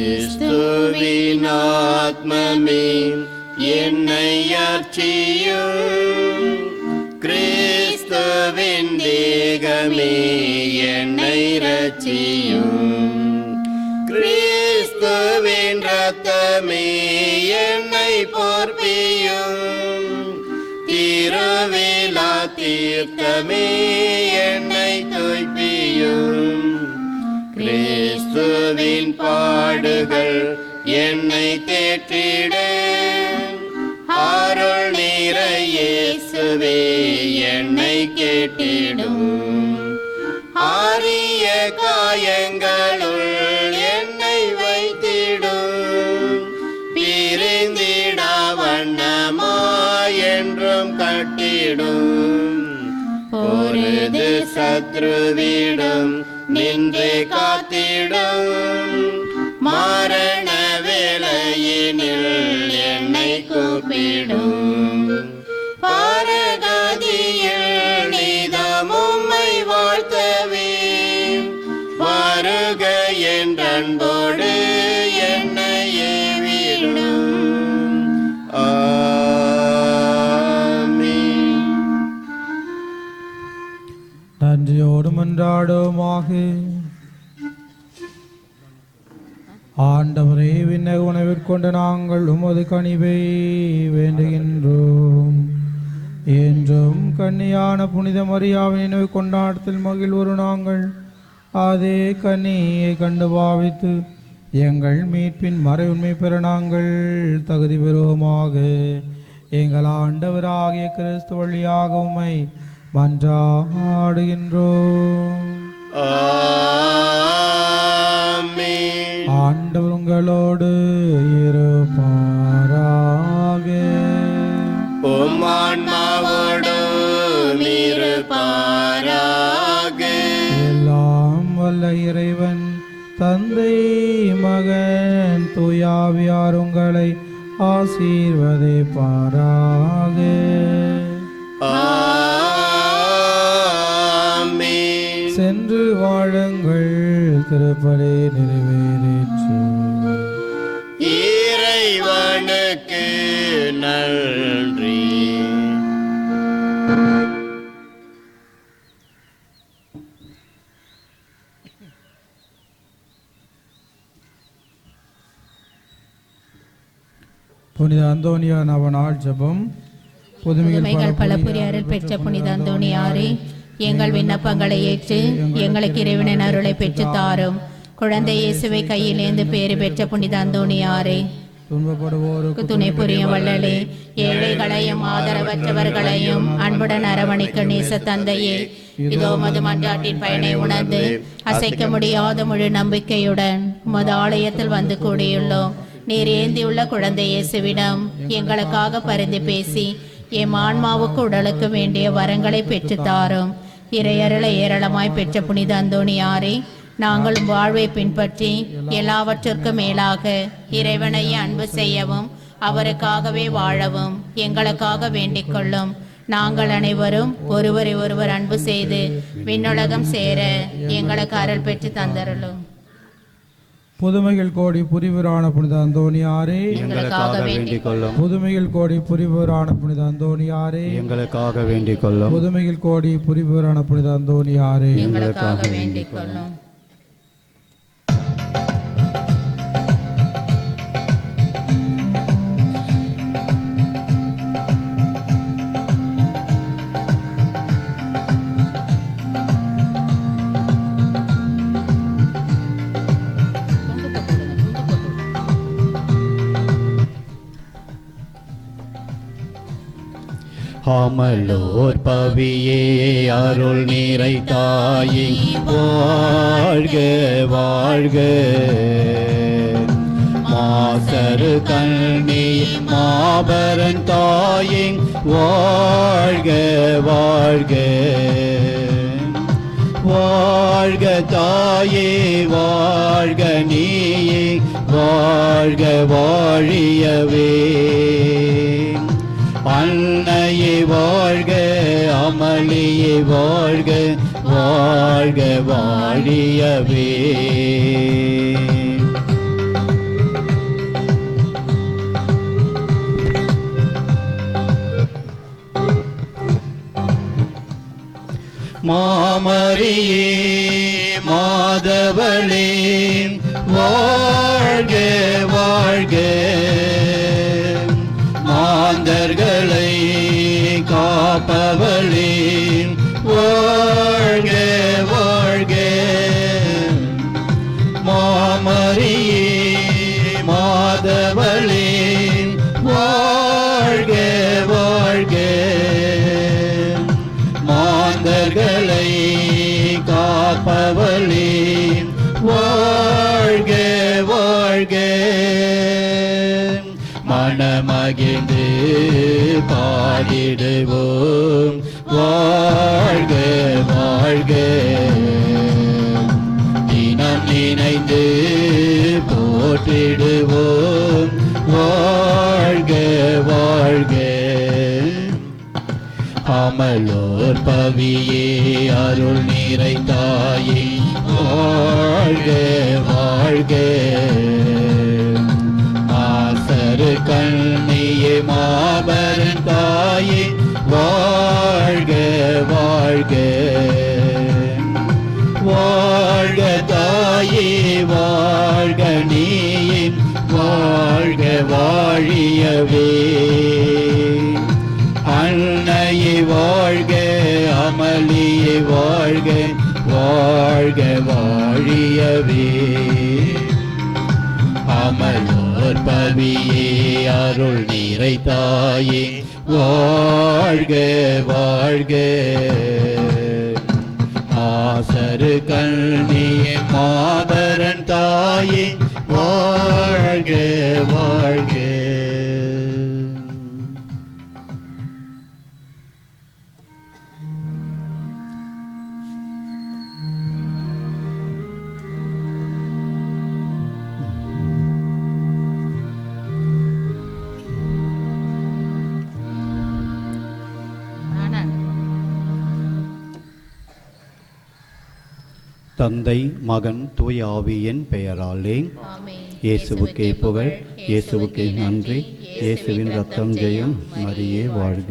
கிறிஸ்துவின் ஆத்மமே என்னை அர்ச்சியும், கிறிஸ்துவின் தேகமே என்னை ரட்சியும். கிறிஸ்துவின் இரத்தமே என்னை போர்ப்பியும், திருவிழா தீர்த்தமே என்னை தூய்ப்பியும். கிறிஸ்துவின் பாடுகள் என்னை தேற்றிட, அருள் நீர இயேசுவே என்னை கேட்டிடும். ஆரிய காயங்களுள் என்னை வைத்திடும், பிரிந்திடா வண்ணமாய் என்றும் கட்டிடும். பொருது சத்ருவிடம் நின்று காத்திடும், மரண வேளையினில் என்னை கூப்பிடும். பரகதியில் நீதம் உம்மை வாழ்த்தவே, வருக என்ற அன்போடு என்னை ஏவிடும். ஆமென். நன்றியோடு மன்றாடுவோமாக. ஆண்டவரே, விண்ணக உணவிற்கொண்டு நாங்கள் உமது கனிவை வேண்டுகின்றோம். என்றும் கன்னியான புனித மரியாவின் நினைவு கொண்டாட்டத்தில் மகிழ்வோரு நாங்கள் அதே கன்னியை கண்டு பாவித்து எங்கள் மீட்பின் மறைவுண்மை பெற நாங்கள் தகுதி பெறுவோமாக. எங்கள் ஆண்டவராகிய கிறிஸ்து வழியாக உம்மை மன்றாடுகின்றோம். ஆமென். ஆண்டவர் உங்களோடு இருப்பாராக. உம் ஆன்மாவோடும் இருப்பாராக. எல்லாம் வல்ல இறைவன் தந்தை மகன் தூயாவியார் உங்களை ஆசீர்வதிப்பாராக. ஆமென். சென்று வாழுங்கள், திருப்பலி நிறைவே புனித அந்தோனியா நவநாள் ஜெபம். புதுமைகள் பல புரியரில் பெற்ற புனித அந்தோணியாரே, எங்கள் விண்ணப்பங்களை ஏற்று எங்களுக்கு இறைவனின் அருளை பெற்று தாரும். குழந்தை இயேசுவை கையிலேந்து பேறு பெற்ற புனித அந்தோணியாரே, துன்பப்படுவோருக்கு துணை புரியும் வள்ளலே, ஏழைகளையும் ஆதரவற்றவர்களையும் அன்புடன் அரவணைக்க நேச தந்தையே, இதோ மது மன்றாட்டின் பயனை உணர்ந்து அசைக்க முடியாத முழு நம்பிக்கையுடன் உமது ஆலயத்தில் வந்து கூடியுள்ளோம். நீர் ஏந்தியுள்ள குழந்தை இயேசுவிடம் எங்களுக்காக பரிந்து பேசி எம் ஆன்மாவுக்கு உடலுக்கு வேண்டிய வரங்களை பெற்று தாரும். இறையருளை ஏராளமாய் பெற்ற புனித அந்தோணியாரே, நாங்கள் வாழ்வை பின்பற்றி எல்லாவற்றிற்கும் மேலாக இறைவனையே அன்பு செய்யவும் அவருக்காகவே வாழவும் எங்களுக்காக வேண்டிக் கொள்ளும். நாங்கள் அனைவரும் ஒருவரை ஒருவர் அன்பு செய்து விண்ணுலகம் சேர எங்களுக்கு அருள் பெற்று தந்தருளும். புதுமைகள் கோடி புரிவரான புனித அந்தோணியாரே, எங்களுக்காக வேண்டிக் கொள்ளும். புதுமைகள் கோடி புரிவரான புனித அந்தோணியாரே, எங்களுக்காக வேண்டிக் கொள்ளும். புதுமைகள் கோடி புரிவரான புனித அந்தோணியாரே, எங்களுக்காக வேண்டிக் கொள்ளும். அமலோர் பவியே அருள் நீரை தாயே, வாழ்க வாழ்க. மாசரு கண்ணி மாபரன் தாயே, வாழ்க வாழ்க. வாழ்க தாயே வாழ்க நீயே, வாழ்க வாழியவே. அன்னையே வாழ்க, அமளியே வாழ்க, வாழ்க வாழியவே. மாமரியே மாதவளே, வாழ்க வாழ்க. மாந்தர்களை காப்பவளே, வாழ்க வாழ்க. மாமரியே மாதவளே, வாழ்க வாழ்க. மாந்தர்களை காப்பவளே, வாழ்க வாழ்க. மனமகிழ்ந்து பாடிடுவோம், வாழ்க வாழ்க. தினம் நினைந்து போற்றிடுவோம், வாழ்க வாழ்க. அமலோர் பவியே அருள் நீரை தாயே, வாழ்க வாழ்க. ஆசரு கண்ணியே மாபரன் தாயே, வாழ்க வாழ்க. வாழ்க தாயே வாழ்க நீயே, வாழ்க வாழியவே. அன்னையே வாழ்க, அமளியே வாழ்க, வாழ்க வாழியவே. அமலோர் பவியே அருள் நீரை தாயே, வாழ்க வாழ்க. ஆசரு கண்ணியே மாபரன் தாயே, வாழ்க வாழ்க. தந்தை மகன் தூய ஆவியின் பெயராலே. இயேசுவுக்கே புகழ், இயேசுவுக்கே நன்றி. இயேசுவின் ரத்தம் ஜெயம், மரியே வாழ்க.